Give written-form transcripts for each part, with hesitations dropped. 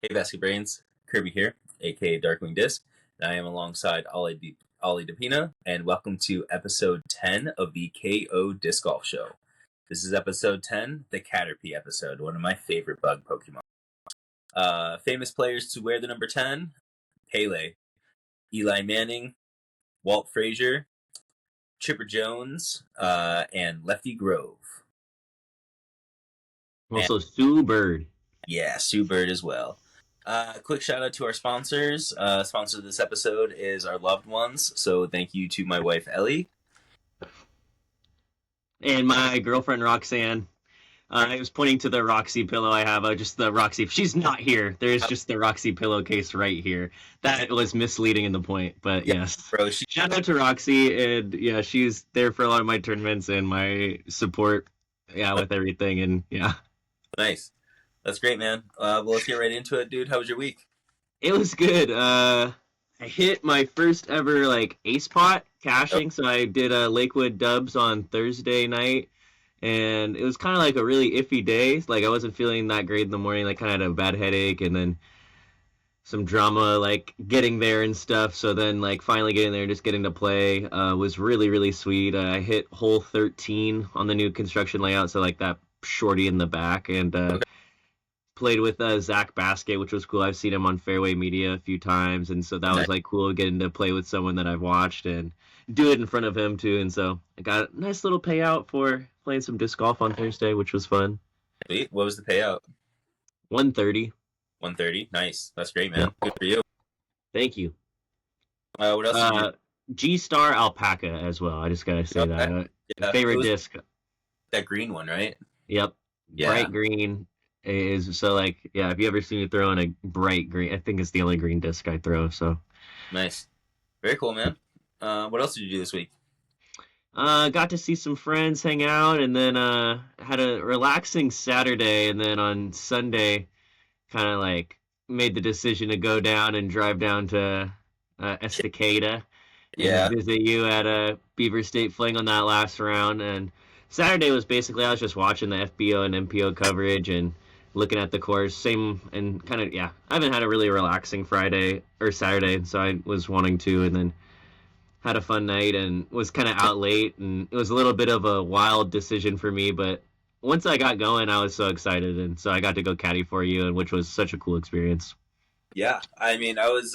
Hey, Basket Brains, Kirby here, aka Darkwing Disc, and I am alongside Ollie DePina, and welcome to episode 10 of the K.O Disc Golf Show. This is episode 10, the Caterpie episode, one of my favorite bug Pokemon. Famous players to wear the number 10, Pele, Eli Manning, Walt Frazier, Chipper Jones, and Lefty Grove. Also, Sue Bird. Yeah, Sue Bird as well. Quick shout out to our sponsors. Sponsor of this episode is our loved ones, so thank you to my wife Ellie. And my girlfriend Roxanne. I was pointing to the Roxy pillow I have. Just the Roxy. She's not here. There's just the Roxy pillowcase right here. That was misleading in the point, but yeah, yes. Bro, shout out to Roxy, and yeah, she's there for a lot of my tournaments and my support. Yeah, with everything, and yeah. Nice. That's great, man. Well, let's get right into it, dude. How was your week? It was good. I hit my first ever ace pot cashing, so I did Lakewood Dubs on Thursday night, and it was kind of a really iffy day. I wasn't feeling that great in the morning. Kind of had a bad headache, and then some drama getting there and stuff. So then finally getting there and just getting to play was really, really sweet. I hit hole 13 on the new construction layout, so that shorty in the back, and played with Zach Basket, which was cool. I've seen him on Fairway Media a few times, and so that was cool getting to play with someone that I've watched and do it in front of him too. And so I got a nice little payout for playing some disc golf on Thursday, which was fun. Sweet. What was the payout? 130. 130. Nice. That's great, man. Good for you. Thank you. What else? G-Star Alpaca as well. I just gotta say that. Yeah, favorite disc. That green one, right? Yep. Yeah. Bright green. Is so yeah, if you ever seen me throw in a bright green, I think it's the only green disc I throw. So nice, very cool, man. What else did you do this week? Got to see some friends, hang out, and then had a relaxing Saturday, and then on Sunday kind of made the decision to go down and drive down to Estacada and visit you at Beaver State Fling on that last round. And Saturday was basically I was just watching the FBO and MPO coverage and looking at the course, same, and kind of, yeah, I haven't had a really relaxing Friday or Saturday, so I was wanting to, and then had a fun night and was kind of out late, and it was a little bit of a wild decision for me, but once I got going, I was so excited, and so I got to go caddy for you, and which was such a cool experience. Yeah, I mean, I was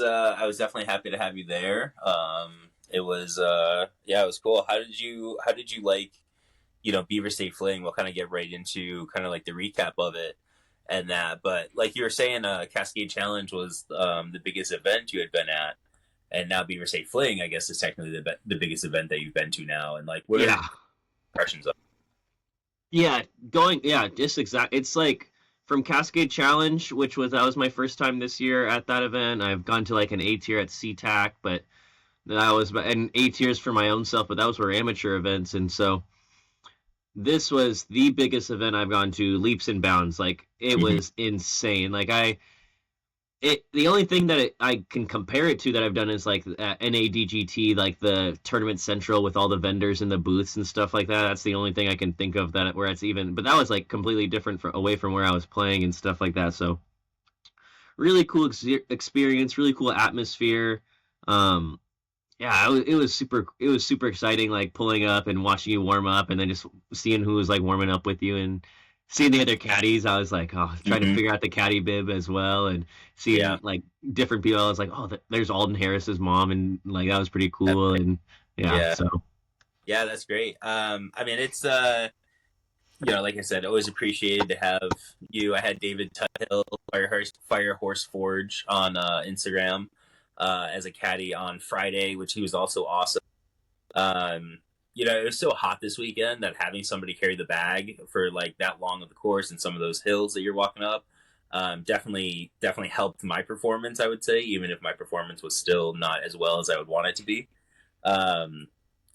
definitely happy to have you there. It was it was cool. How did you like, Beaver State Fling? We'll kind of get right into kind of the recap of it and that, but you were saying, Cascade Challenge was the biggest event you had been at, and now Beaver State Fling, I guess, is technically the biggest event that you've been to now. And what are your impressions of? Just exactly. It's from Cascade Challenge, which that was my first time this year at that event. I've gone to an A tier at SeaTac, but that was and A tiers for my own self, but that was for amateur events, and so this was the biggest event I've gone to, leaps and bounds. It was insane. The only thing that I can compare it to that I've done is NADGT, the Tournament Central with all the vendors and the booths and stuff like that. That's the only thing I can think of where it's even, but that was completely different away from where I was playing and stuff like that. So really cool experience, really cool atmosphere. Yeah, it was super exciting, pulling up and watching you warm up, and then just seeing who was warming up with you and seeing the other caddies. I was trying to figure out the caddy bib as well, and seeing different people. I was there's Alden Harris's mom, and that was pretty cool. And yeah, that's great. I mean, it's like I said, always appreciated to have you. I had David Tuthill, Fire Horse Forge on Instagram as a caddy on Friday, which he was also awesome. It was so hot this weekend that having somebody carry the bag for that long of the course and some of those hills that you're walking up definitely helped my performance, I would say, even if my performance was still not as well as I would want it to be.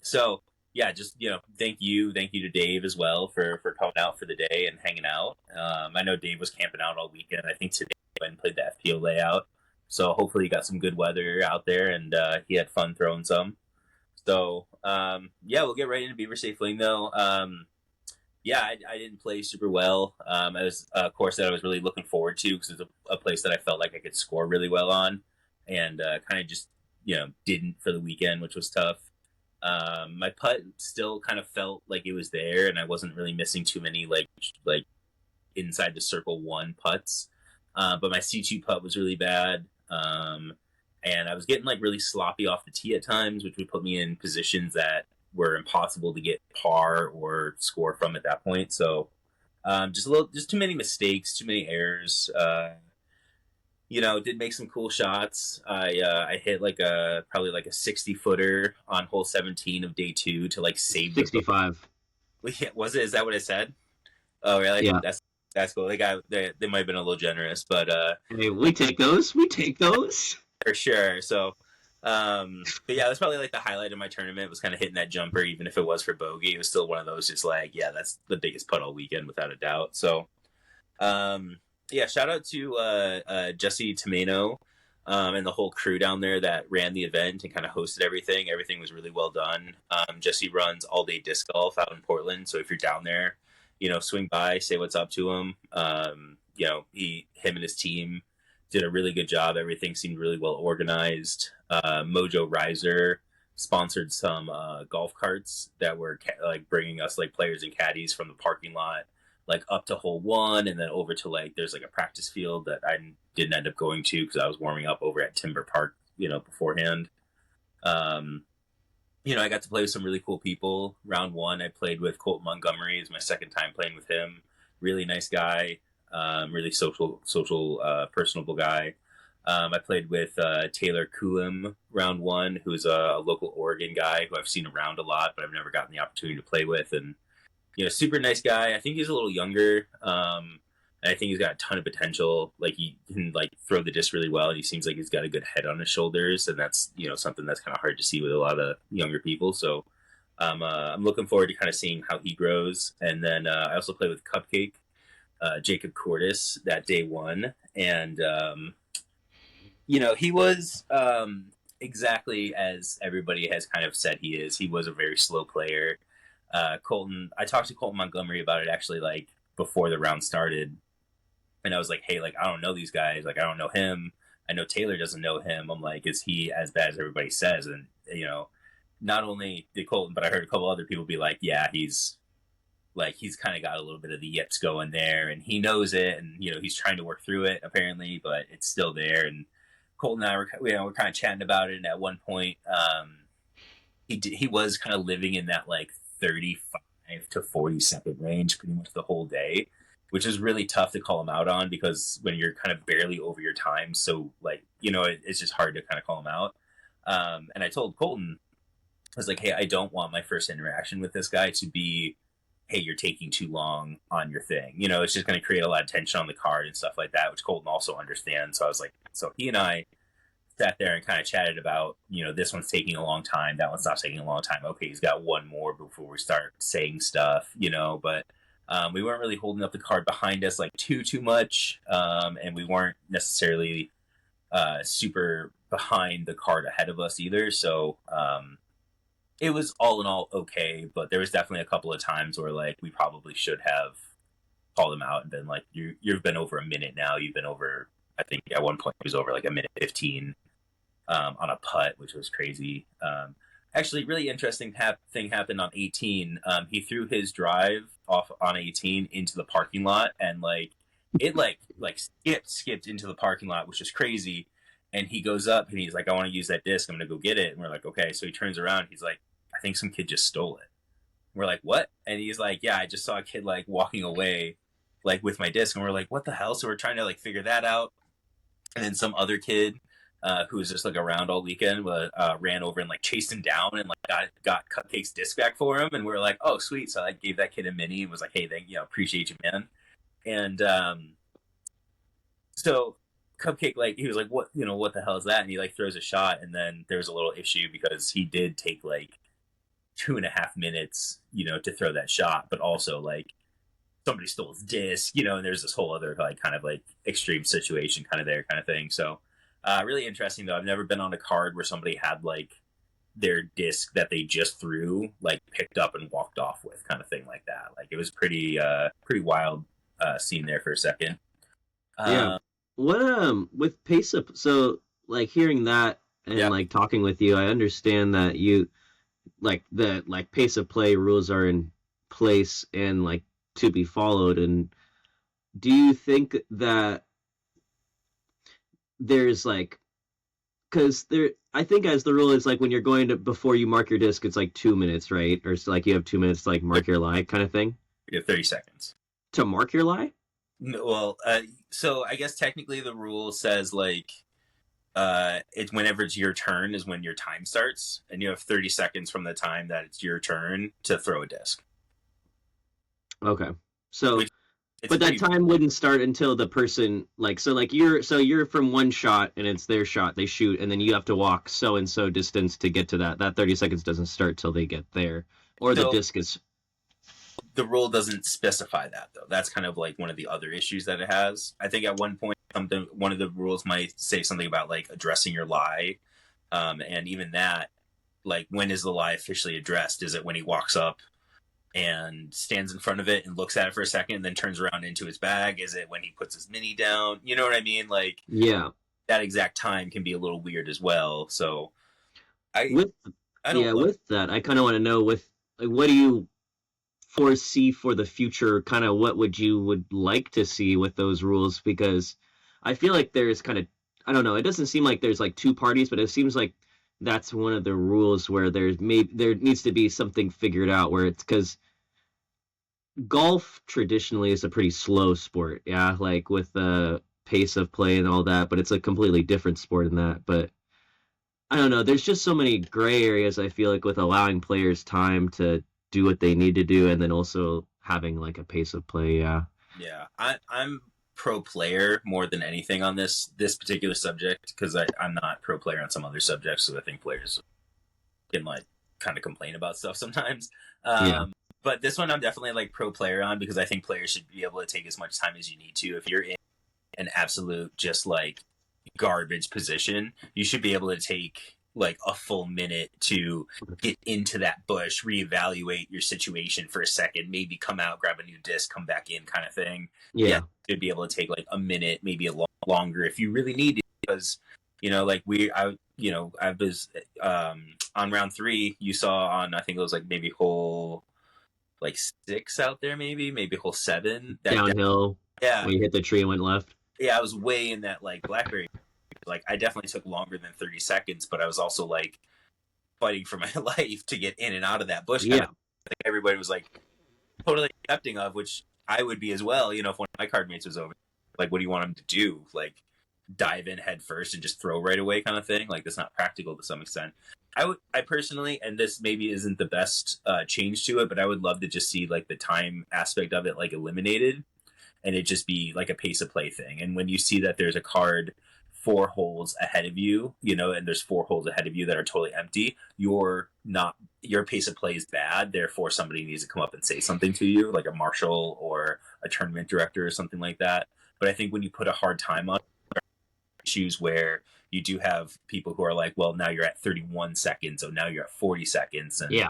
So yeah, just thank you to Dave as well for coming out for the day and hanging out. I know Dave was camping out all weekend. I think today he went and played the FPO layout. So hopefully he got some good weather out there, and he had fun throwing some. So, we'll get right into Beaver State Fling, though. Yeah, I didn't play super well. It was a course that I was really looking forward to because it's a place that I felt like I could score really well on, and kind of just didn't for the weekend, which was tough. My putt still kind of felt like it was there, and I wasn't really missing too many like inside the circle one putts. But my C2 putt was really bad. And I was getting like really sloppy off the tee at times, which would put me in positions that were impossible to get par or score from at that point. So just too many mistakes, too many errors. Did make some cool shots. I hit like a probably like a 60-footer on hole 17 of day two to like save the. 65. Yeah, was it? Is that what it said? Oh, really? Yeah. That's cool. They might have been a little generous, but Hey, we take those. We take those. for sure. So, but yeah, that's probably like the highlight of my tournament was kind of hitting that jumper, even if it was for bogey. It was still one of those, just like, yeah, that's the biggest putt all weekend without a doubt. So, yeah, shout out to Jesse Tomeno. And the whole crew down there that ran the event and kind of hosted everything. Everything was really well done. Jesse runs all day disc golf out in Portland. So if you're down there, swing by, say what's up to him. Him and his team did a really good job. Everything seemed really well organized. Mojo Riser sponsored some golf carts that were like bringing us like players and caddies from the parking lot like up to hole one and then over to like there's like a practice field that I didn't end up going to because I was warming up over at Timber Park beforehand. I got to play with some really cool people. Round one, I played with Colt Montgomery. It's my second time playing with him. Really nice guy. Really social, personable guy. I played with Taylor Kulim round one, who's a local Oregon guy who I've seen around a lot, but I've never gotten the opportunity to play with. And super nice guy. I think he's a little younger. And I think he's got a ton of potential. Like he can like throw the disc really well, and he seems like he's got a good head on his shoulders, and that's something that's kind of hard to see with a lot of younger people. So I'm looking forward to kind of seeing how he grows. And then I also played with Cupcake, Jacob Cordis that day one, and he was exactly as everybody has kind of said he is. He was a very slow player. Colton, I talked to Colton Montgomery about it actually like before the round started. And I was like, hey, like, I don't know these guys. Like, I don't know him. I know Taylor doesn't know him. I'm like, is he as bad as everybody says? And, not only did Colton, but I heard a couple other people be like, yeah, he's kind of got a little bit of the yips going there and he knows it. And, he's trying to work through it apparently, but it's still there. And Colton and I we're kind of chatting about it. And at one point, he was kind of living in that like 35 to 40-second range pretty much the whole day, which is really tough to call him out on because when you're kind of barely over your time, so like it's just hard to kind of call him out. And I told Colton, I was like, hey, I don't want my first interaction with this guy to be, hey, you're taking too long on your thing. It's just going to create a lot of tension on the card and stuff like that, which Colton also understands. So I was like, so he and I sat there and kind of chatted about, this one's taking a long time, that one's not taking a long time. Okay, he's got one more before we start saying stuff, but we weren't really holding up the card behind us like too much, and we weren't necessarily super behind the card ahead of us either. So it was all in all okay, but there was definitely a couple of times where like we probably should have called him out and been like, you've been over a minute now. You've been over, I think at one point it was over like a minute 15 on a putt, which was crazy. Actually, really interesting thing happened on 18. He threw his drive off on 18 into the parking lot, and like it like skipped into the parking lot, which is crazy. And he goes up and he's like, I want to use that disc. I'm gonna go get it. And we're like, okay. So he turns around. He's like, I think some kid just stole it. We're like, what? And he's like, yeah, I just saw a kid like walking away like with my disc. And we're like, what the hell? So we're trying to like figure that out. And then some other kid who was just like around all weekend ran over and like chased him down and like got Cupcake's disc back for him. And we were like, oh, sweet. So I gave that kid a mini and was like, hey, appreciate you, man. And so Cupcake, like, he was like, what the hell is that? And he like throws a shot, and then there was a little issue because he did take like 2.5 minutes, to throw that shot, but also like somebody stole his disc, and there's this whole other like kind of like extreme situation kind of thing. So really interesting though. I've never been on a card where somebody had like their disc that they just threw like picked up and walked off with, kind of thing like that. Like it was pretty wild scene there for a second. Yeah. What with pace up? So like hearing that and like talking with you, I understand that you like the like pace of play rules are in place and like to be followed. And do you think that there's like because there I think as the rule is like when you're going to before you mark your disc, it's like 2 minutes, right? Or it's like you have 2 minutes to like mark your lie kind of thing. You have 30 seconds to mark your lie. No, well, so I guess technically the rule says like it's whenever it's your turn is when your time starts, and you have 30 seconds from the time that it's your turn to throw a disc. Okay, so but that time wouldn't start until the person like so like you're from one shot and it's their shot, they shoot, and then you have to walk so and so distance to get to that 30 seconds doesn't start till they get there, or the disc is. The rule doesn't specify that, though. That's kind of like one of the other issues that it has. I think at one point, one of the rules might say something about like addressing your lie, and even that, like when is the lie officially addressed? Is it when he walks up and stands in front of it and looks at it for a second, and then turns around into his bag? Is it when he puts his mini down? You know what I mean? Like, yeah, that exact time can be a little weird as well. So, with that, I kind of want to know with like, what do you foresee for the future? Kind of what would like to see with those rules, because I feel like there's kind of, I don't know, it doesn't seem like there's like two parties, but it seems like that's one of the rules where there needs to be something figured out, where it's because golf traditionally is a pretty slow sport, yeah, like with the pace of play and all that, but it's a completely different sport in that. But I don't know, there's just so many gray areas, I feel like, with allowing players time to do what they need to do, and then also having like a pace of play. Yeah. I'm pro player more than anything on this particular subject, because I'm not pro player on some other subjects, so I think players can like kind of complain about stuff sometimes. But this one I'm definitely like pro player on, because I think players should be able to take as much time as you need to. If you're in an absolute just like garbage position, you should be able to take like a full minute to get into that bush, reevaluate your situation for a second, maybe come out, grab a new disc, come back in, kind of thing. Yeah, you'd be able to take like a minute, maybe a longer if you really need it, because like I was on round 3. You saw on, I think it was like maybe hole like 6 out there, maybe hole 7 downhill. Yeah, when you hit the tree and went left. Yeah, I was way in that like blackberry. Like, I definitely took longer than 30 seconds, but I was also like fighting for my life to get in and out of that bush. Yeah, like, everybody was like totally accepting of, which I would be as well. If one of my card mates was over, like, what do you want him to do? Like, dive in head first and just throw right away, kind of thing. Like, that's not practical to some extent. I personally, and this maybe isn't the best change to it, but I would love to just see like the time aspect of it like eliminated, and it just be like a pace of play thing. And when you see that there's a card 4 holes ahead of you, and there's 4 holes ahead of you that are totally empty, your pace of play is bad. Therefore, somebody needs to come up and say something to you, like a marshal or a tournament director or something like that. But I think when you put a hard time on issues where you do have people who are like, well, now you're at 31 seconds, so now you're at 40 seconds. And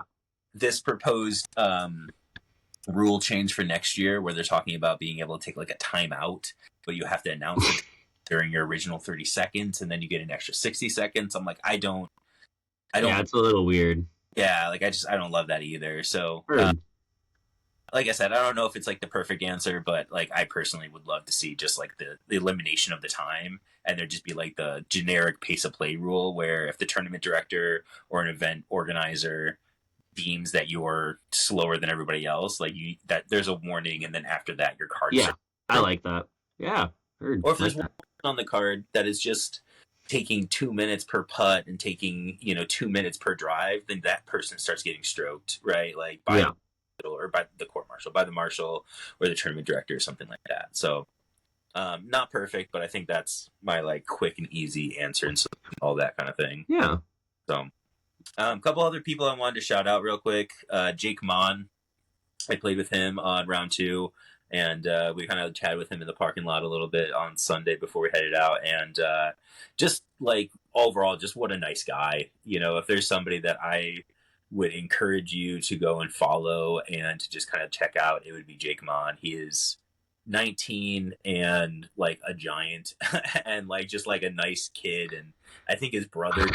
this proposed rule change for next year, where they're talking about being able to take like a timeout, but you have to announce it during your original 30 seconds, and then you get an extra 60 seconds. I'm like, I don't. Yeah, it's a little weird. Yeah, like I don't love that either. So, like I said, I don't know if it's like the perfect answer, but like I personally would love to see just like the elimination of the time, and there just be like the generic pace of play rule, where if the tournament director or an event organizer deems that you're slower than everybody else, like that there's a warning, and then after that your card. Yeah, I like that. Yeah. Heard. Or if there's one on the card that is just taking 2 minutes per putt and taking 2 minutes per drive, then that person starts getting stroked, right? Like by or by the court marshal, by the marshal or the tournament director or something like that. So not perfect, but I think that's my like quick and easy answer and all that kind of thing. Yeah. So a couple other people I wanted to shout out real quick. Jake Mon, I played with him on round 2. and we kind of chatted with him in the parking lot a little bit on Sunday before we headed out, and just like overall, just what a nice guy. If there's somebody that I would encourage you to go and follow and to just kind of check out, it would be Jake Mon. He is 19 and like a giant and like just like a nice kid, and I think his brother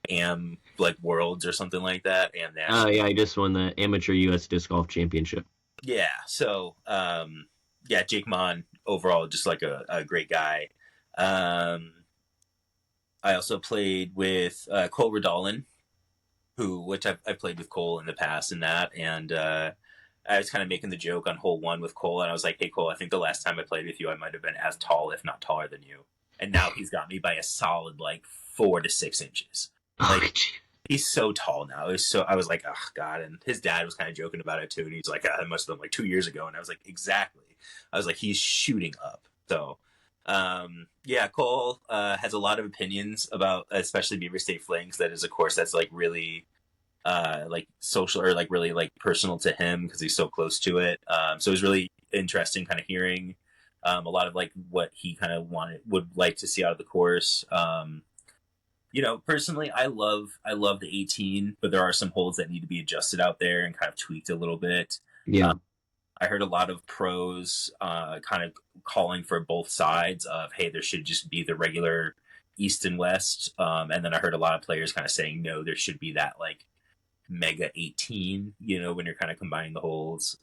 am like Worlds or something like that. Oh yeah, I just won the amateur U.S. disc golf championship. Yeah, so yeah, Jake Mon overall just like a great guy. I also played with Cole Redolin, which I've played with Cole in the past and that, and I was kind of making the joke on hole one with Cole, and I was like, hey Cole, I think the last time I played with you I might have been as tall, if not taller than you, and now he's got me by a solid like 4 to 6 inches. Like, he's so tall now. I was like, oh god. And his dad was kind of joking about it too, and he's like, it must have been like 2 years ago. And I was like, exactly. I was like, he's shooting up. So yeah, Cole has a lot of opinions about especially Beaver State Flings. That is a course that's like really like social, or like really like personal to him because he's so close to it. So it was really interesting kind of hearing a lot of like what he kind of would like to see out of the course. Personally, I love the 18, but there are some holes that need to be adjusted out there and kind of tweaked a little bit. Yeah. I heard a lot of pros kind of calling for both sides of, hey, there should just be the regular east and west. And then I heard a lot of players kind of saying, no, there should be that like mega 18, when you're kind of combining the holes.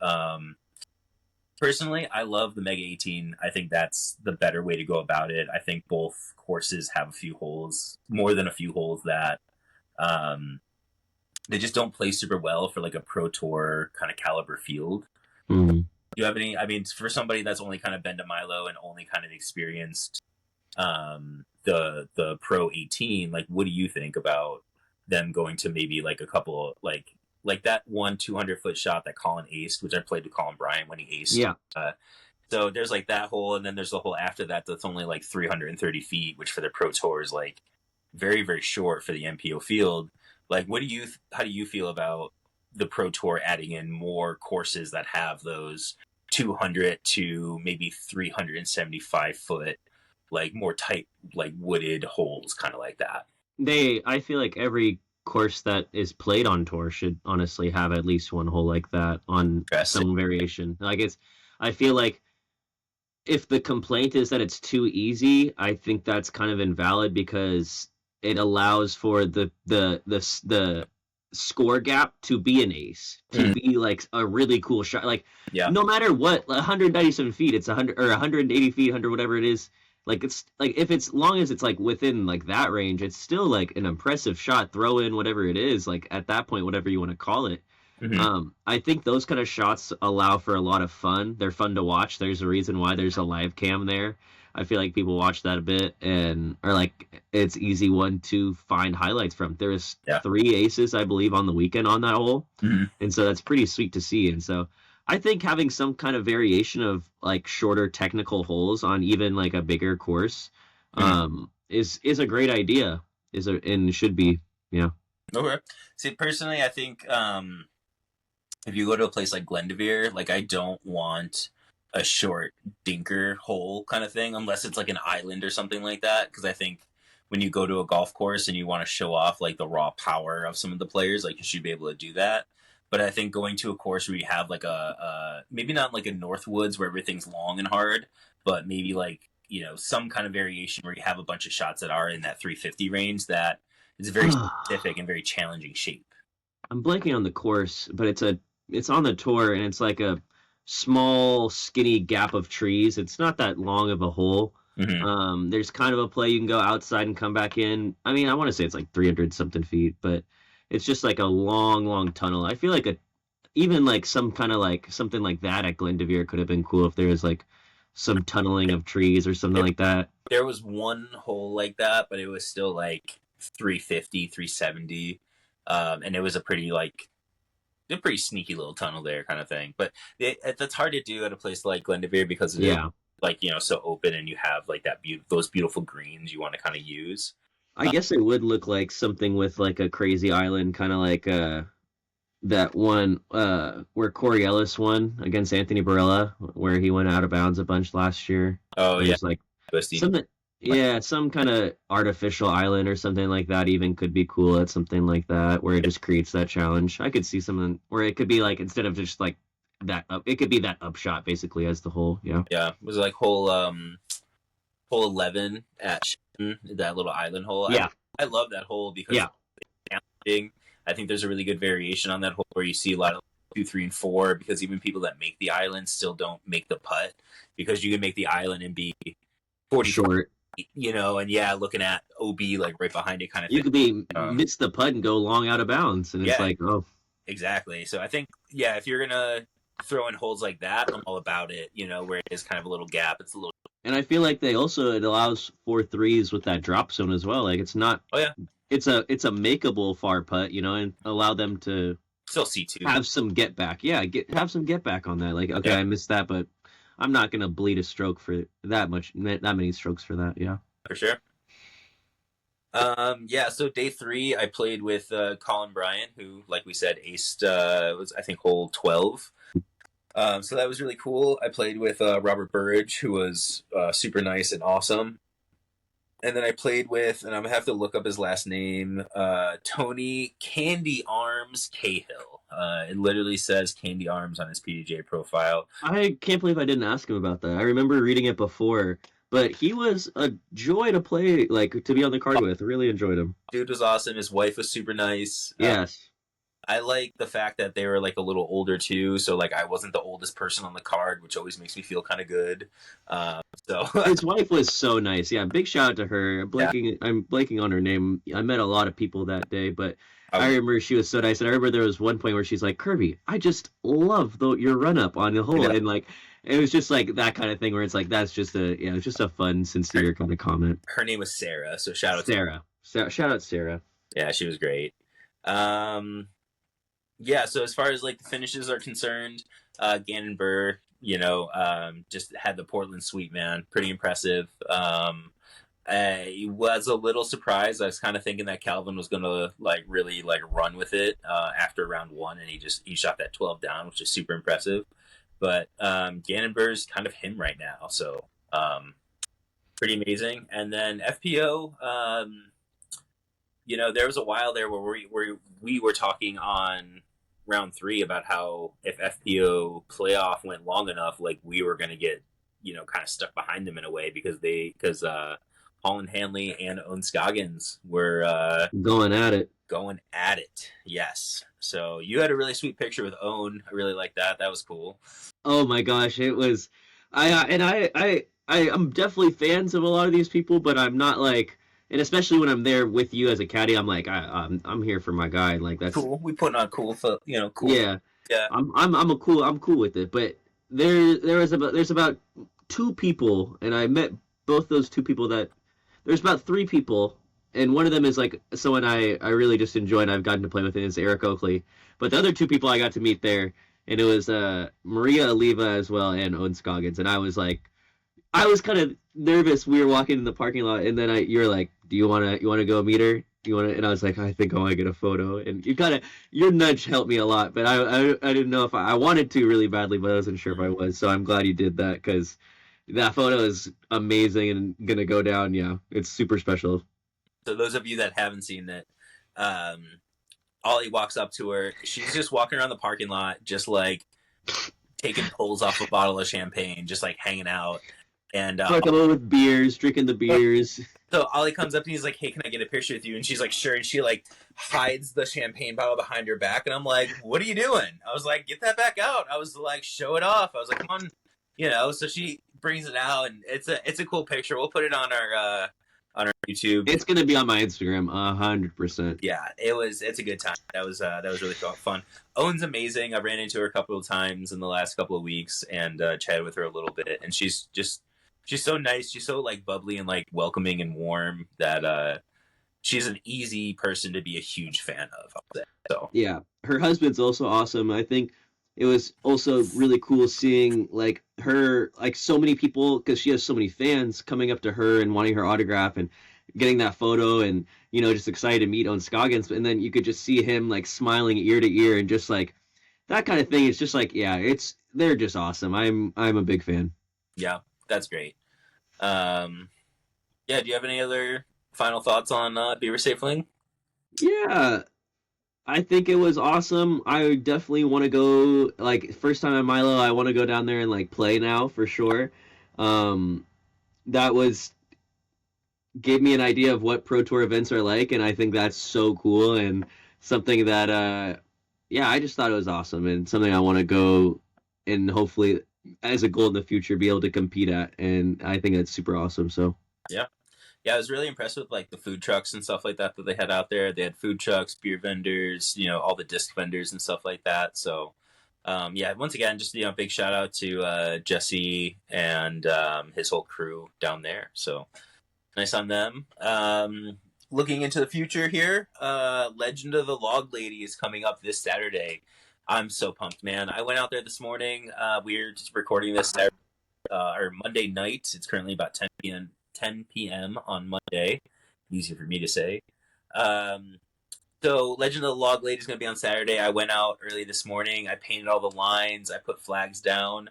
Personally, I love the Mega 18. I think that's the better way to go about it. I think both courses have a few holes, more than a few holes that they just don't play super well for like a Pro Tour kind of caliber field. Mm-hmm. Do you have any, for somebody that's only kind of been to Milo and only kind of experienced the Pro 18, like what do you think about them going to maybe like a couple like that one 200-foot shot that Colin aced, which I played to Colin Bryant when he aced. Yeah. So there's like that hole, and then there's the hole after that that's only like 330 feet, which for the Pro Tour is like very, very short for the MPO field. Like, how do you feel about the Pro Tour adding in more courses that have those 200 to maybe 375 foot, like more tight, like wooded holes, kind of like that? I feel like every course that is played on tour should honestly have at least one hole like that on some variation. I feel like if the complaint is that it's too easy, I think that's kind of invalid because it allows for the score gap to be an ace, to be like a really cool shot. Like, no matter what, 197 feet, it's 100 or 180 feet, 100 whatever it is. Like, it's like if it's long as it's like within like that range, it's still like an impressive shot. Throw in whatever it is, like at that point, whatever you want to call it. Mm-hmm. I think those kind of shots allow for a lot of fun. They're fun to watch. There's a reason why there's a live cam there. I feel like people watch that a bit and are like, it's easy one to find highlights from. There's 3 aces, I believe, on the weekend on that hole. Mm-hmm. And so that's pretty sweet to see. And so I think having some kind of variation of like shorter technical holes on even like a bigger course is a great idea. And should be, yeah. Okay. See, personally, I think if you go to a place like Glendoveer, like I don't want a short dinker hole kind of thing, unless it's like an island or something like that. Because I think when you go to a golf course and you want to show off like the raw power of some of the players, like you should be able to do that. But I think going to a course where you have like maybe not like a Northwoods where everything's long and hard, but maybe like, some kind of variation where you have a bunch of shots that are in that 350 range that is very specific and very challenging shape. I'm blanking on the course, but it's on the tour and it's like a small skinny gap of trees. It's not that long of a hole. Mm-hmm. There's kind of a play you can go outside and come back in. I mean, I want to say it's like 300 something feet, but it's just like a long tunnel. I feel like even like some kind of like something like that at Glendoveer could have been cool if there was like some tunneling of trees or something like that. There was one hole like that, but it was still like 350, 370. And it was a pretty sneaky little tunnel there kind of thing. But that's hard to do at a place like Glendoveer because it's like, so open and you have like those beautiful greens you want to kind of use. I guess it would look like something with like a crazy island, kind of like that one where Corey Ellis won against Anthony Barella, where he went out of bounds a bunch last year. Oh yeah, There's like USD. something, yeah, some kind of artificial island or something like that even could be cool at something like that, where it just creates that challenge. I could see something where it could be like, instead of just like that up, it could be that upshot basically as the whole. Yeah. Yeah, it was like hole 11 at Shelton, that little island hole. Yeah. I love that hole because Yeah. it's challenging. I think there's a really good variation on that hole where you see a lot of 2, 3, and 4, because even people that make the island still don't make the putt, because you can make the island and be 40 Short. you know, and yeah, looking at OB like right behind it kind of You thing. could be miss the putt and go long out of bounds, and it's Yeah. like, oh, Exactly. So I think, yeah, if you're gonna throw in holes like that, I'm all about it. You know, where it is kind of a little gap. It's a little. and I feel like it allows 4 threes with that drop zone as well. Like it's not. Oh yeah. It's a makeable far putt, you know, and allow them to Still C2. have some get back. Yeah, have some get back on that. Like, okay, Yeah. I missed that, but I'm not gonna bleed a stroke for that many strokes for that. Yeah. For sure. Yeah, so day 3, I played with Colin Bryant, who, like we said, aced was I think hole 12. So that was really cool. I played with Robert Burridge, who was super nice and awesome. And then I played with, and I'm gonna have to look up his last name, Tony Candy Arms Cahill. It literally says Candy Arms on his PDJ profile. I can't believe I didn't ask him about that. I remember reading it before, but he was a joy to play, like to be on the card with. I really enjoyed him. Dude was awesome. His wife was super nice. Yes. I like the fact that they were like a little older too, so like I wasn't the oldest person on the card, which always makes me feel kind of good. So His wife was so nice. Yeah, big shout out to her. I'm blanking on her name. I met a lot of people that day, but I remember she was so nice. And I remember there was one point where she's like, "Kirby, I just love your run up on the hole," and like it was just like that kind of thing where it's like that's just it's just a fun, sincere kind of comment. Her name was Sarah, so shout out Sarah. Shout out Sarah. Yeah, she was great. Yeah, so as far as like the finishes are concerned, Gannon Burr, you know, just had the Portland sweep, man. Pretty impressive. I was a little surprised. I was kind of thinking that Calvin was gonna like really like run with it after round 1, and he shot that 12 down, which is super impressive. But Gannon Burr's kind of him right now, so pretty amazing. And then FPO, you know, there was a while there where we were talking on round 3 about how if FPO playoff went long enough, like we were going to get, you know, kind of stuck behind them in a way because Holland Hanley and Owen Scoggins were going at it. Yes. So you had a really sweet picture with Owen. I really like that. That was cool. Oh my gosh, it was. I'm definitely fans of a lot of these people, but I'm not like. And especially when I'm there with you as a caddy, I'm like, I'm here for my guy. Like that's cool. We putting on cool, you know, cool. Yeah, yeah. I'm cool with it. But there's about 2 people, and I met both those 2 people. There's about 3 people, and one of them is like someone I really just enjoy and I've gotten to play with. Is Eric Oakley. But the other 2 people I got to meet there, and it was Maria Oliva as well and Owen Scoggins, and I was kind of nervous. We were walking in the parking lot, and then you were like, "Do you want to go meet her? Do you want to?" And I was like, "I think I want to get a photo." And your nudge helped me a lot, but I didn't know if I wanted to really badly, but I wasn't sure if I was. So I'm glad you did that because that photo is amazing and gonna go down. Yeah, it's super special. So those of you that haven't seen it, Ollie walks up to her. She's just walking around the parking lot, just like taking pulls off a bottle of champagne, just like hanging out. And with beers, drinking the beers. So Ollie comes up and he's like, "Hey, can I get a picture with you?" And she's like, "Sure." And she like hides the champagne bottle behind her back. And I'm like, "What are you doing?" I was like, "Get that back out." I was like, "Show it off." I was like, "Come on," you know. So she brings it out, and it's a cool picture. We'll put it on our YouTube. It's gonna be on my Instagram, 100%. Yeah, it's a good time. That was really fun. Owen's amazing. I ran into her a couple of times in the last couple of weeks and chatted with her a little bit, and she's so nice. She's so like bubbly and like welcoming and warm that she's an easy person to be a huge fan of. So yeah, her husband's also awesome. I think it was also really cool seeing like her, like so many people, because she has so many fans coming up to her and wanting her autograph, and getting that photo and, you know, just excited to meet on Scoggins. And then you could just see him like smiling ear to ear and just like that kind of thing. It's just like, yeah, they're just awesome. I'm a big fan. Yeah, that's great. Yeah, do you have any other final thoughts on Beaver Safling? Yeah, I think it was awesome. I definitely want to go, like, first time at Milo, I want to go down there and, like, play now for sure. Um, that was, gave me an idea of what Pro Tour events are like, and I think that's so cool and something that, yeah, I just thought it was awesome and something I want to go and hopefully, as a goal in the future, be able to compete at. And I think that's super awesome. So, Yeah. Yeah, I was really impressed with like the food trucks and stuff like that they had out there. They had food trucks, beer vendors, you know, all the disc vendors and stuff like that. So, yeah, once again, just big shout out to Jesse and his whole crew down there. So nice on them. Looking into the future here, Legend of the Log Lady is coming up this Saturday. I'm so pumped, man. I went out there this morning. We're just recording this Saturday, or Monday night. It's currently about 10 p.m. on Monday. Easy for me to say. So Legend of the Log Lady is going to be on Saturday. I went out early this morning. I painted all the lines. I put flags down.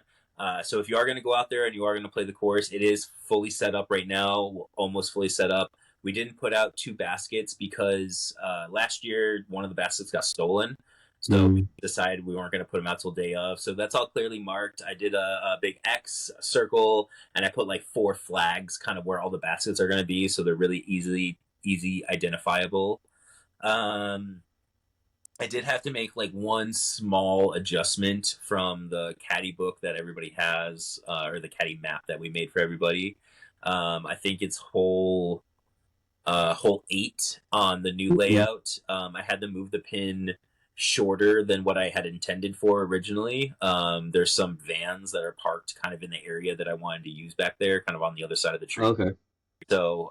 So if you are going to go out there and you are going to play the course, it is fully set up right now, almost fully set up. We didn't put out 2 baskets because last year one of the baskets got stolen. So we decided we weren't going to put them out till day of. So that's all clearly marked. I did a big X, a circle, and I put like 4 flags kind of where all the baskets are going to be. So they're really easy identifiable. I did have to make like one small adjustment from the caddy book that everybody has, or the caddy map that we made for everybody. I think it's hole 8 on the new layout. I had to move the pin shorter than what I had intended for originally. There's some vans that are parked kind of in the area that I wanted to use back there, kind of on the other side of the tree. okay. So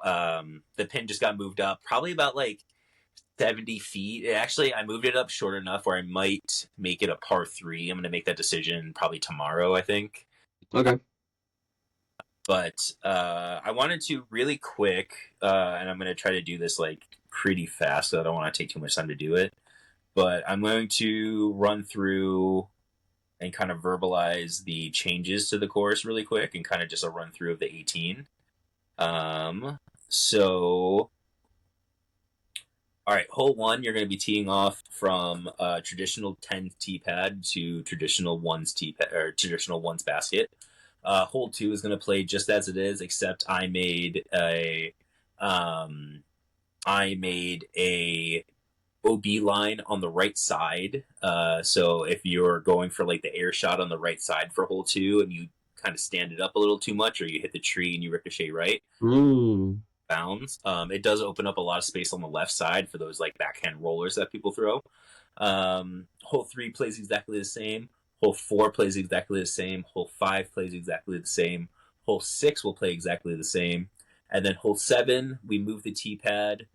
the pin just got moved up probably about like 70 feet. Actually, I moved it up short enough where I might make it a par 3. I'm going to make that decision probably tomorrow, I think. Okay. But I wanted to really quick, and I'm going to try to do this like pretty fast, so I don't want to take too much time to do it. But I'm going to run through and kind of verbalize the changes to the course really quick, and kind of just a run through of the 18. So, all right, hole 1, you're going to be teeing off from traditional 10 tee pad to traditional 1's tee pad, or traditional 1's basket. Hole 2 is going to play just as it is, except I made a OB line on the right side. So if you're going for like the air shot on the right side for hole 2 and you kind of stand it up a little too much, or you hit the tree and you ricochet right, bounds, it does open up a lot of space on the left side for those like backhand rollers that people throw. Hole 3 plays exactly the same. Hole 4 plays exactly the same. Hole 5 plays exactly the same. Hole 6 will play exactly the same. And then hole 7, we move the tee pad.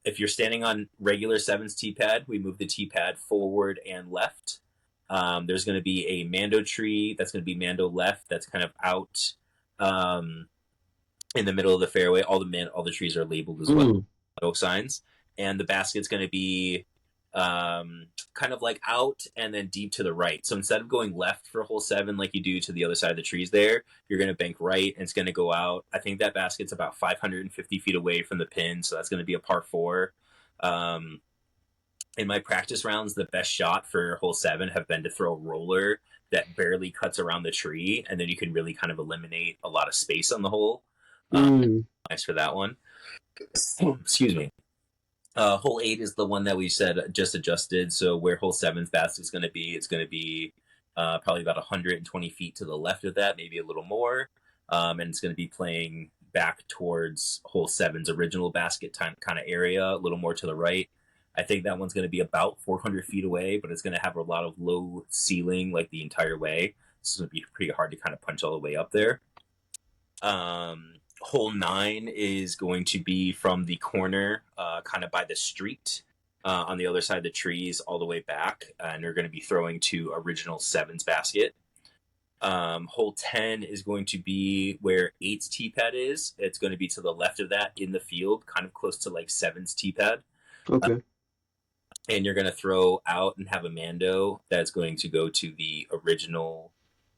If you're standing on regular 7's tee pad, we move the tee pad forward and left. There's going to be a Mando tree that's going to be Mando left. That's kind of out in the middle of the fairway. All the trees are labeled as well, oak signs, and the basket's going to be kind of like out and then deep to the right. So instead of going left for hole 7 like you do to the other side of the trees there, you're going to bank right and it's going to go out. I think that basket's about 550 feet away from the pin, so that's going to be a par 4. In my practice rounds, the best shot for hole 7 have been to throw a roller that barely cuts around the tree, and then you can really kind of eliminate a lot of space on the hole. Nice for that one. Excuse me. Hole 8 is the one that we said just adjusted. So where hole 7's basket is going to be, it's going to be probably about 120 feet to the left of that, maybe a little more. And it's going to be playing back towards hole 7's original basket kind of area, a little more to the right. I think that one's going to be about 400 feet away, but it's going to have a lot of low ceiling like the entire way. So it's going to be pretty hard to kind of punch all the way up there. Hole 9 is going to be from the corner, kind of by the street, on the other side of the trees, all the way back, and they're going to be throwing to original 7's basket. Hole 10 is going to be where 8's tee pad is. It's going to be to the left of that in the field, kind of close to like 7's tee pad. Okay. And you're going to throw out and have a Mando that's going to go to the original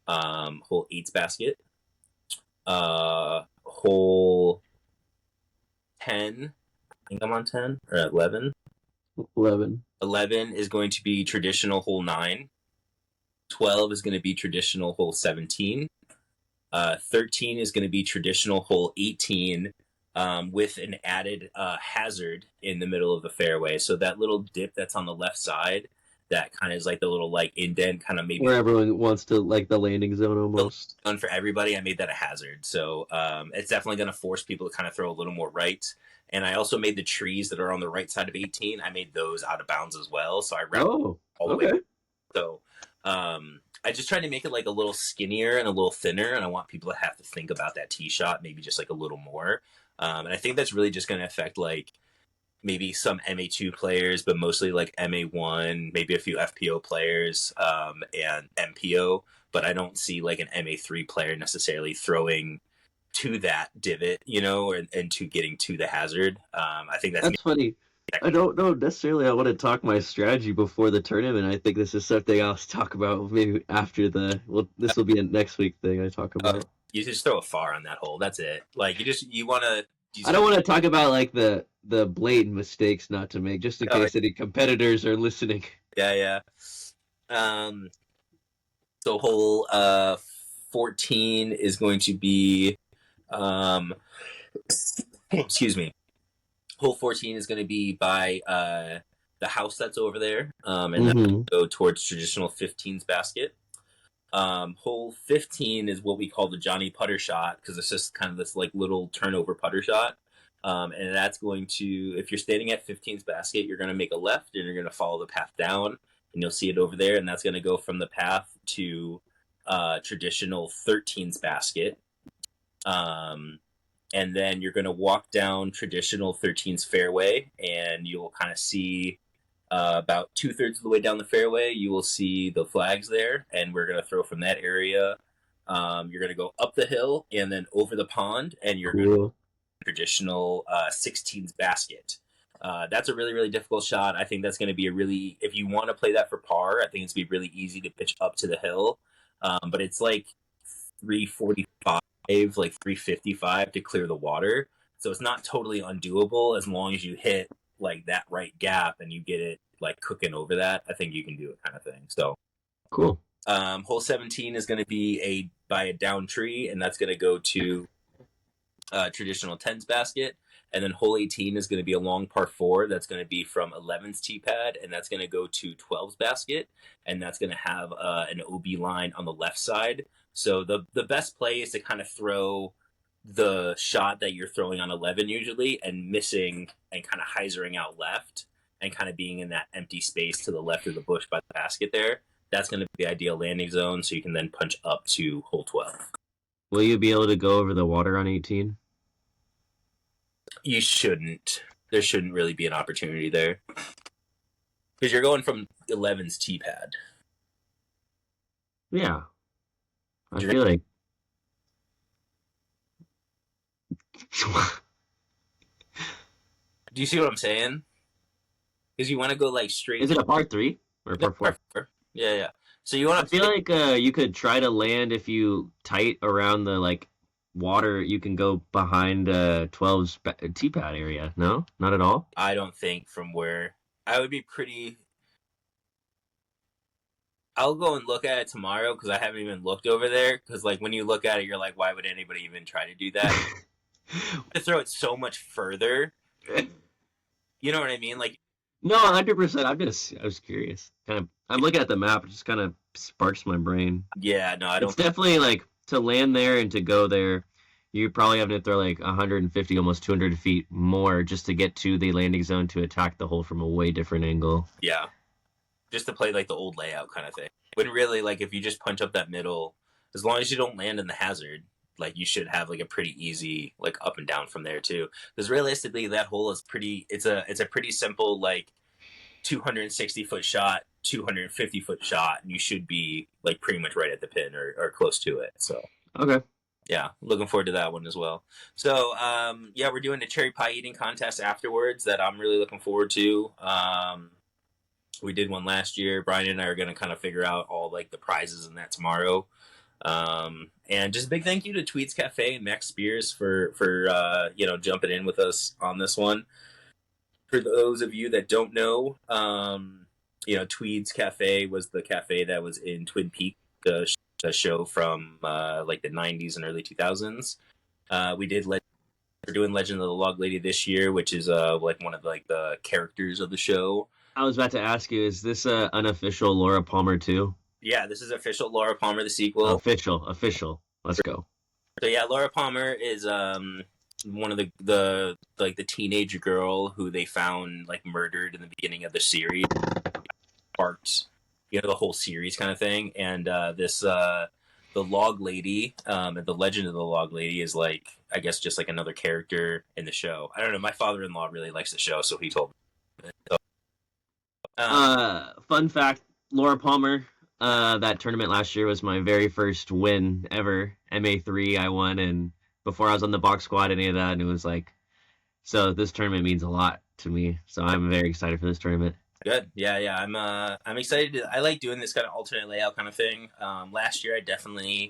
hole 8's basket. Hole 10, I think I'm on 10 or 11. 11. 11 is going to be traditional hole 9. 12 is going to be traditional hole 17. 13 is going to be traditional hole 18 with an added hazard in the middle of the fairway. So that little dip that's on the left side, that kind of is like the little like indent, kind of maybe where everyone wants to like the landing zone almost. Fun for everybody. I made that a hazard, so it's definitely going to force people to kind of throw a little more right. And I also made the trees that are on the right side of 18. I made those out of bounds as well. So I wrapped all the way. So I just tried to make it like a little skinnier and a little thinner, and I want people to have to think about that tee shot maybe just like a little more. And I think that's really just going to affect like maybe some MA2 players, but mostly like MA1, maybe a few FPO players and MPO. But I don't see like an MA3 player necessarily throwing to that divot, you know, and to getting to the hazard. I think that's funny. I don't know necessarily I want to talk my strategy before the tournament. I think this is something I'll talk about maybe after this will be a next week thing I talk about. You just throw a far on that hole. That's it. Like you want to. I don't want to talk about like the blatant mistakes not to make, just in case any competitors are listening. Yeah. So hole 14 is going to be excuse me. Hole 14 is going to be by the house that's over there, and then go towards traditional 15's basket. Hole 15 is what we call the Johnny putter shot, because it's just kind of this like little turnover putter shot. And that's going to, if you're standing at 15's basket, you're going to make a left and you're going to follow the path down, and you'll see it over there. And that's going to go from the path to traditional 13's basket. And then you're going to walk down traditional 13's fairway, and you'll kind of see about 2/3 of the way down the fairway, you will see the flags there, and we're going to throw from that area. You're going to go up the hill and then over the pond, and you're going to traditional 16's basket. That's a really, really difficult shot. I think that's going to be if you want to play that for par, I think it's going to be really easy to pitch up to the hill. But it's like 345, like 355 to clear the water. So it's not totally undoable as long as you hit like that right gap and you get it like cooking over that. I think you can do it, kind of thing. So cool. Hole 17 is going to be by a down tree, and that's going to go to traditional 10's basket. And then hole 18 is going to be a long par 4 that's going to be from 11's tee pad, and that's going to go to 12's basket, and that's going to have an OB line on the left side. So the best play is to kind of throw the shot that you're throwing on 11 usually, and missing and kind of hyzering out left and kind of being in that empty space to the left of the bush by the basket there. That's going to be the ideal landing zone, so you can then punch up to hole 12. Will you be able to go over the water on 18? You shouldn't. There shouldn't really be an opportunity there, because you're going from 11's tee pad. Yeah. I feel like do you see what I'm saying? Because you want to go like straight. Is it a par 3 or par 4? Yeah. So you want to? I feel like you could try to land if you tight around the like water. You can go behind 12's tee pad area. No, not at all. I don't think from where I would be pretty. I'll go and look at it tomorrow, because I haven't even looked over there. Because like when you look at it, you're like, why would anybody even try to do that? To throw it so much further. You know what I mean? Like, no, 100%. I was curious. I'm looking at the map. It just kind of sparks my brain. Yeah, no, I don't. It's definitely like to land there and to go there. You probably have to throw like 150, almost 200 feet more just to get to the landing zone to attack the hole from a way different angle. Yeah, just to play like the old layout kind of thing. When really, like, if you just punch up that middle, as long as you don't land in the hazard, like, you should have like a pretty easy like up and down from there too. Because realistically, that hole is pretty. It's a pretty simple like 260-foot shot 250-foot shot, and you should be like pretty much right at the pin or close to it. So Okay. yeah, looking forward to that one as well. So yeah, we're doing a cherry pie eating contest afterwards that I'm really looking forward to. We did one last year. Brian and I are going to kind of figure out all like the prizes in that tomorrow. And just a big thank you to Tweeds Cafe and Max Spears for jumping in with us on this one. For those of you that don't know, Tweeds Cafe was the cafe that was in Twin Peaks, the show from like the 90s and early 2000s. We're doing Legend of the Log Lady this year, which is like one of like the characters of the show. I was about to ask you, is this unofficial Laura Palmer too? Yeah, this is official Laura Palmer, the sequel. Official. Let's go. So yeah, Laura Palmer is one of the teenage girl who they found like murdered in the beginning of the series, sparked the whole series kind of thing. And the Log Lady, and the Legend of the Log Lady is like, I guess, just like another character in the show. I don't know. My father-in-law really likes the show, so he told me. So, fun fact: Laura Palmer. That tournament last year was my very first win ever. MA3 I won, and before I was on the box squad, any of that, and it was like, so this tournament means a lot to me. So I'm very excited for this tournament. Good. Yeah. I'm excited. I like doing this kind of alternate layout kind of thing. Last year I definitely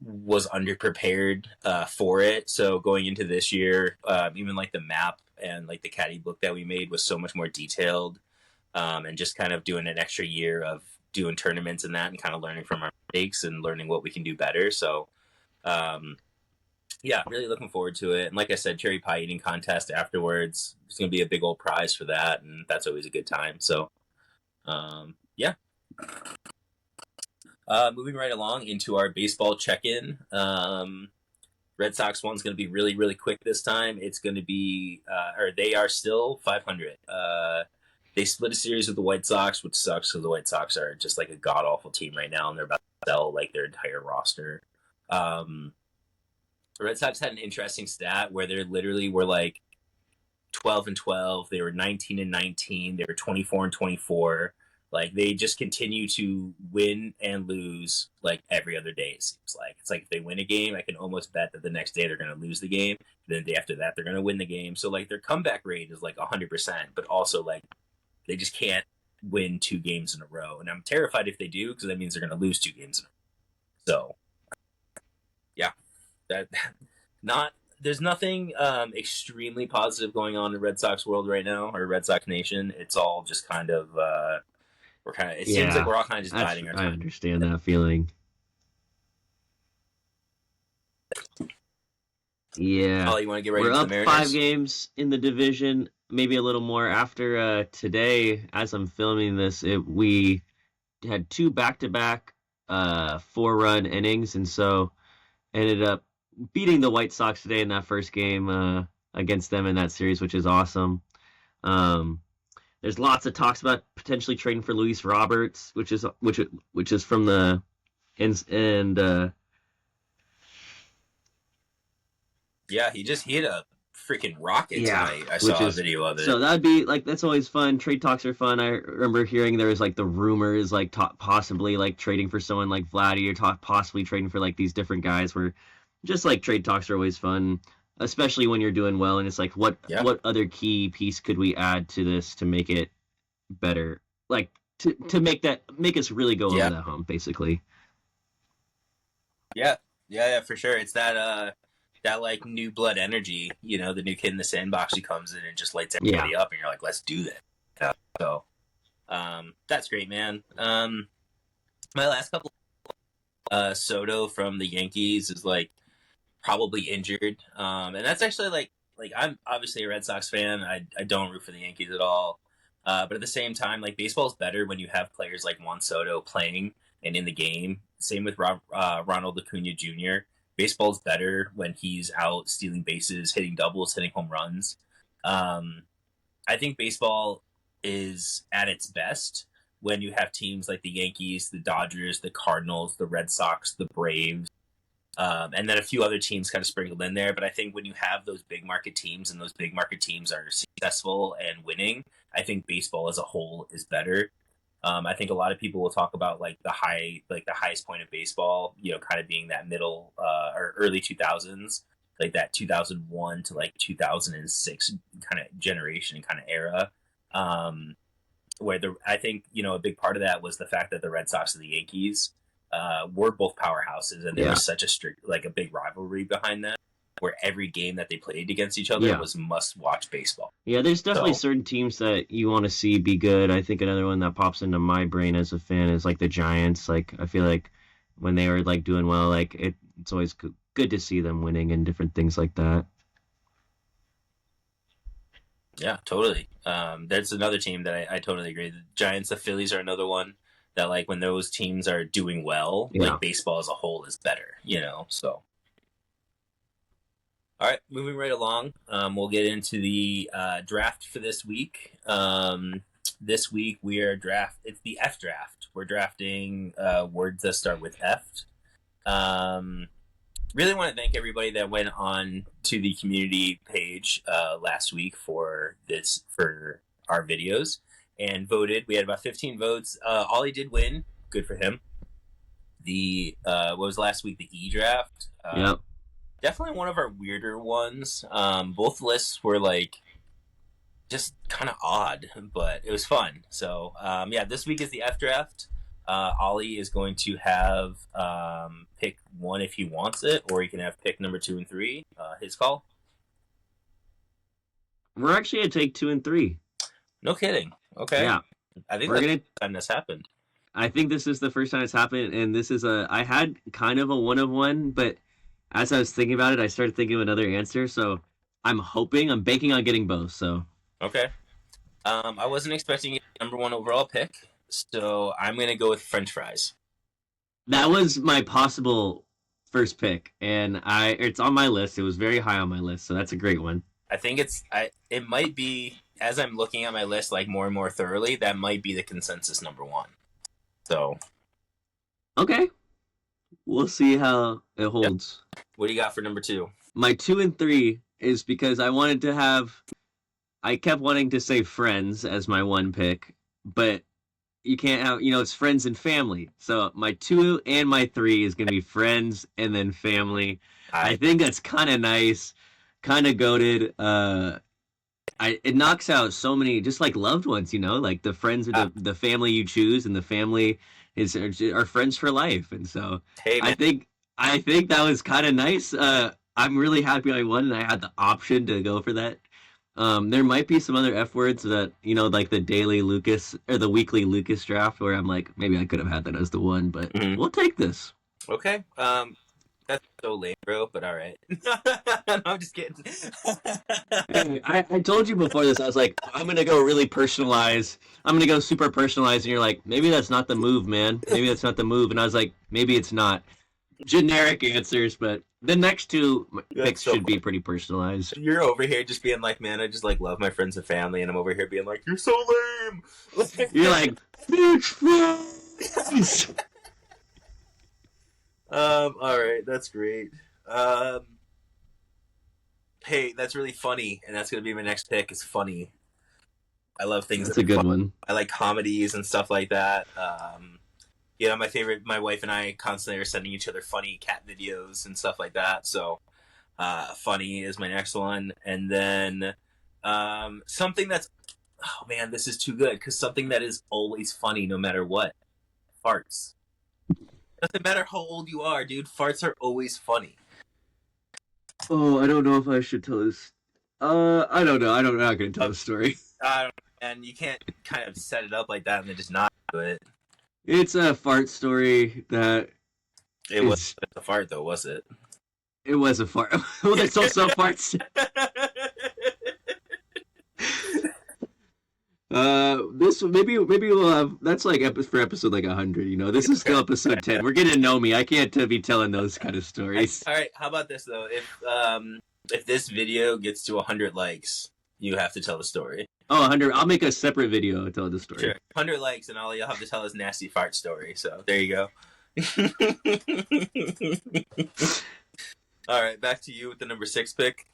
was underprepared for it. So going into this year, even like the map and like the caddy book that we made was so much more detailed. And just kind of doing an extra year of doing tournaments and that, and kind of learning from our mistakes and learning what we can do better. So, yeah, really looking forward to it. And like I said, cherry pie eating contest afterwards. There's going to be a big old prize for that, and that's always a good time. So, yeah. Moving right along into our baseball check-in. Red Sox one's going to be really, really quick this time. It's going to be, they are still 500. They split a series with the White Sox, which sucks because the White Sox are just like a god-awful team right now, and they're about to sell like their entire roster. The Red Sox had an interesting stat where they literally were like 12-12. They were 19-19. They were 24-24. Like they just continue to win and lose like every other day. It seems like it's like if they win a game, I can almost bet that the next day they're going to lose the game. Then the day after that, they're going to win the game. So like their comeback rate is like 100%, but also like they just can't win 2 games in a row. And I'm terrified if they do, because that means they're going to lose 2 games in a row. So, yeah, there's nothing extremely positive going on in Red Sox world right now, or Red Sox Nation. It's all just kind of, seems like we're all kind of just biding our time. I understand that feeling. Yeah. Oh, you want to get ready? We're to up the Mariners? 5 games in the division, maybe a little more. After today, as I'm filming this, we had 2 back-to-back 4-run innings, and so ended up beating the White Sox today in that first game against them in that series, which is awesome. There's lots of talks about potentially trading for Luis Roberts, which is from the yeah, he hit a freaking rocket tonight. I saw a video of it. So that'd be like, that's always fun. Trade talks are fun. I remember hearing there was like the rumors like possibly like trading for someone like Vladdy, or possibly trading for like these different guys, where just like trade talks are always fun, especially when you're doing well. And it's like, what other key piece could we add to this to make it better? Like to make us really go over that hump, basically. Yeah, for sure. It's that like new blood energy, the new kid in the sandbox who comes in and just lights everybody up, and you're like, let's do that. So that's great, man. My last couple Soto from the Yankees is like probably injured, and that's actually like I'm obviously a Red Sox fan. I don't root for the Yankees at all, but at the same time, like baseball's better when you have players like Juan Soto playing and in the game. Same with Ronald Acuna Jr. Baseball's better when he's out stealing bases, hitting doubles, hitting home runs. I think baseball is at its best when you have teams like the Yankees, the Dodgers, the Cardinals, the Red Sox, the Braves, and then a few other teams kind of sprinkled in there. But I think when you have those big market teams, and those big market teams are successful and winning, I think baseball as a whole is better. I think a lot of people will talk about like the highest point of baseball, kind of being that middle or early 2000s, like that 2001 to like 2006 kind of generation kind of era. Where I think a big part of that was the fact that the Red Sox and the Yankees were both powerhouses, and there was such a big rivalry behind that, where every game that they played against each other was must-watch baseball. Yeah, there's definitely certain teams that you want to see be good. I think another one that pops into my brain as a fan is like the Giants. Like, I feel like when they were like doing well, like it's always good to see them winning and different things like that. Yeah, totally. There's another team that I totally agree. The Giants, the Phillies are another one that, like, when those teams are doing well, like, baseball as a whole is better, so. All right, moving right along, we'll get into the draft for this week. This week it's the F draft. We're drafting words that start with F. Really want to thank everybody that went on to the community page last week for our videos and voted. We had about 15 votes. Ollie did win. Good for him. What was last week? The E draft. Yep. Definitely one of our weirder ones. Both lists were like just kind of odd, but it was fun. So this week is the F draft. Ollie is going to have pick 1 if he wants it, or he can have pick number 2 and 3. His call. We're actually gonna take 2 and 3. No kidding. Okay. Yeah. I think that's the first time this happened. I think this is the first time it's happened, and this is I had kind of a 1 of 1, but as I was thinking about it, I started thinking of another answer. So I'm banking on getting both. So okay. I wasn't expecting number 1 overall pick. So I'm going to go with French fries. That was my possible first pick, and it's on my list. It was very high on my list, so that's a great one. I think it might be, as I'm looking at my list like more and more thoroughly, that might be the consensus number 1. So. Okay. We'll see how it holds. Yep. What do you got for number 2? My 2 and 3 is because I kept wanting to say Friends as my 1 pick, but you can't have, it's friends and family. So my 2 and my 3 is going to be friends and then family. I think that's kind of nice, kind of goated. It knocks out so many, just like loved ones, like the friends are the family you choose, and the family are friends for life. And so I think that was kind of nice. I'm really happy I won and I had the option to go for that. There might be some other F words that, like the daily Lucas or the weekly Lucas draft where I'm like, maybe I could have had that as the 1, but we'll take this. Okay. That's so lame, bro, but all right. No, I'm just kidding. Hey, I told you before this, I was like, I'm going to go really personalized. I'm going to go super personalized. And you're like, maybe that's not the move, man. Maybe that's not the move. And I was like, maybe it's not. Generic answers, but the next 2 picks should be pretty personalized. You're over here just being like, man, I just like love my friends and family, and I'm over here being like, you're so lame. You're like, bitch, friends. All right, that's great. Hey, that's really funny, and that's gonna be my next pick. Is funny. I love things. That's a good one. I like comedies and stuff like that. My wife and I constantly are sending each other funny cat videos and stuff like that. So, funny is my next one, and then something that's, oh man, this is too good, because something that is always funny no matter what. Farts. Doesn't matter how old you are, dude. Farts are always funny. Oh, I don't know if I should tell this. I don't know. I'm not going to tell the story. And you can't kind of set it up like that and then just not do it. It's a fart story that... It wasn't a fart, though, was it? It was a fart. Well, there's also farts. This maybe we'll have, that's like for episode like 100. This is still episode 10. We're getting to know me. I can't be telling those kind of stories. All right, how about this though? If this video gets to 100 likes, you have to tell the story. Oh, 100. I'll make a separate video to tell the story. Sure. 100 likes and you'll have to tell his nasty fart story. So there you go. All right, back to you with the number 6 pick.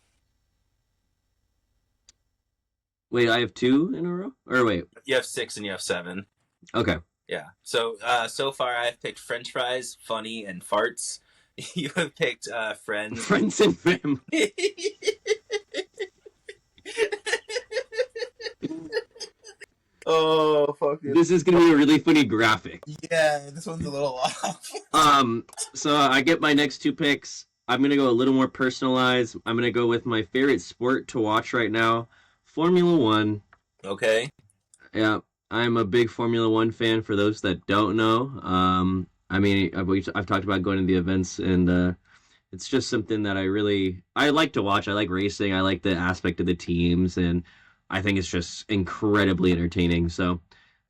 Wait, I have 2 in a row? Or wait. You have 6 and you have 7. Okay. Yeah. So so far I've picked French fries, funny, and farts. You have picked friends. Friends and family. Oh fuck it. This is gonna be a really funny graphic. Yeah, this one's a little off. So I get my next two picks. I'm gonna go a little more personalized. I'm gonna go with my favorite sport to watch right now, Formula One. Okay. Yeah, I'm a big Formula One fan. For those that don't know, I mean, I've talked about going to the events, and it's just something that I like to watch. I like racing. I like the aspect of the teams, and I think it's just incredibly entertaining. So,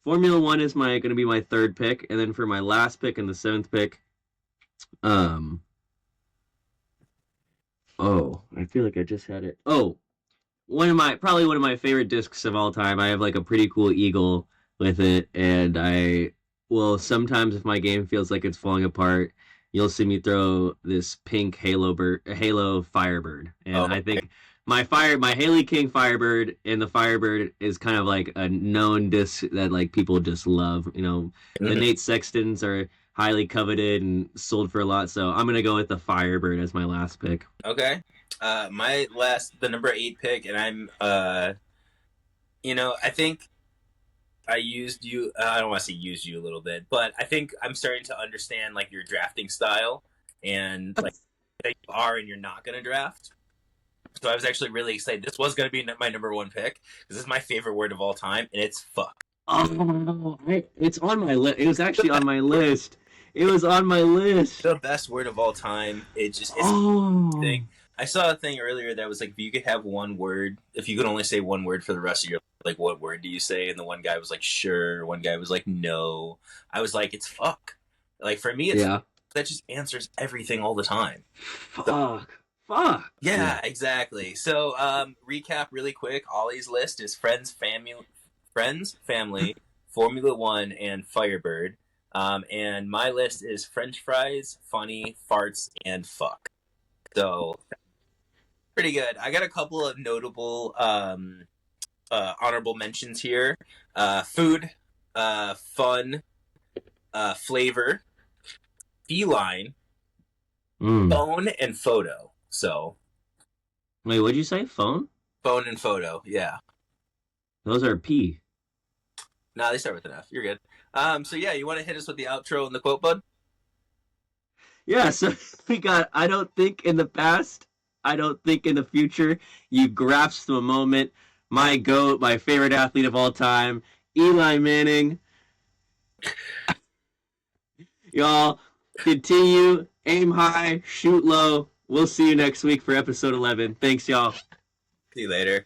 Formula One is my going to be my third pick, and then for my last pick and the seventh pick, um, oh, I feel like I just had it. Oh, probably one of my favorite discs of all time. I have like a pretty cool eagle with it, and I will sometimes, if my game feels like it's falling apart, you'll see me throw this pink halo firebird, and Oh, I think my Haley King Firebird and the Firebird is kind of like a known disc that like people just love. You know, the Nate Sextons are highly coveted and sold for a lot, so I'm gonna go with the Firebird as my last pick. okay. The number 8 pick, and I'm, I think I used you. I don't want to say used you a little bit, but I think I'm starting to understand like your drafting style and like that you are and you're not going to draft. So I was actually really excited. This was going to be my number 1 pick because this is my favorite word of all time, and it's fuck. Oh, it's on my list. It was actually on my list. It was on my list. The best word of all time. It's thing. I saw a thing earlier that was like, if you could have one word, if you could only say one word for the rest of your life, like, what word do you say? And the one guy was like, sure. One guy was like, no. I was like, it's fuck. Like, for me, that just answers everything all the time. Fuck. Yeah, exactly. So, recap really quick. Ollie's list is friends, family, Formula One, and Firebird. And my list is French fries, funny, farts, and fuck. So, pretty good. I got a couple of notable honorable mentions here. Food, fun, flavor, feline, phone, and photo. So, wait, what'd you say? Phone and photo. Yeah. Those are P. Nah, they start with an F. You're good. So yeah, you want to hit us with the outro and the quote, bud? Yeah, so we got, I don't think in the past, I don't think in the future, you grasp the moment, my GOAT, my favorite athlete of all time, Eli Manning. Y'all, continue, aim high, shoot low. We'll see you next week for episode 11. Thanks, y'all. See you later.